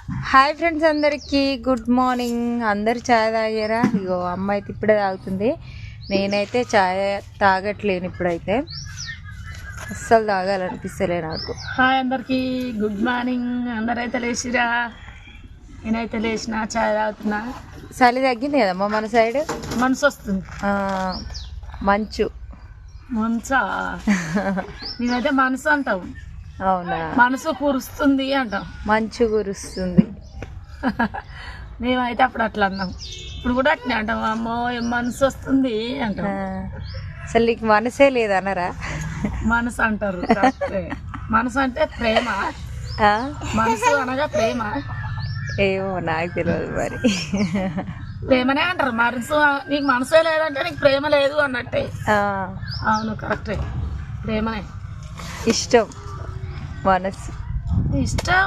Hi friends, అందరికీ good morning. అందరు ఛాయ్ తాగారా? ఇగో అమ్మ అయితే ఇప్పుడే తాగుతుంది. నేనైతే ఛాయ్ తాగట్లేను ఇప్పుడైతే, అస్సలు తాగాలనిపిస్తలే నాకు. హాయ్ అందరికీ గుడ్ మార్నింగ్. అందరైతే లేచిరా? నేనైతే లేచిన ఛాయ్ తాగుతున్నా. చలి తగ్గింది కదమ్మా మన సైడ్. మనసు వస్తుంది. మంచు మంచా? నేనైతే మనసు అంటావు. అవునా? మనసు కురుస్తుంది అంటాం. మంచు కురుస్తుంది. మేమైతే అప్పుడు అట్లా అన్నాం, ఇప్పుడు కూడా అట్నే అంటాం. అమ్మో మనసు వస్తుంది అంటాం. అసలు నీకు మనసే లేదన్నారా? మనసు అంటారు. కరెక్టే. మనసు అంటే ప్రేమ. మనసు అనగా ప్రేమ. ఏమో నాకు తెలియదు మరి. ప్రేమనే అంటారు. మనసు నీకు మనసే లేదంటే నీకు ప్రేమ లేదు అన్నట్టే. అవును, కరెక్టే. ప్రేమనే. ఇష్టం, మనసు ఇష్టం.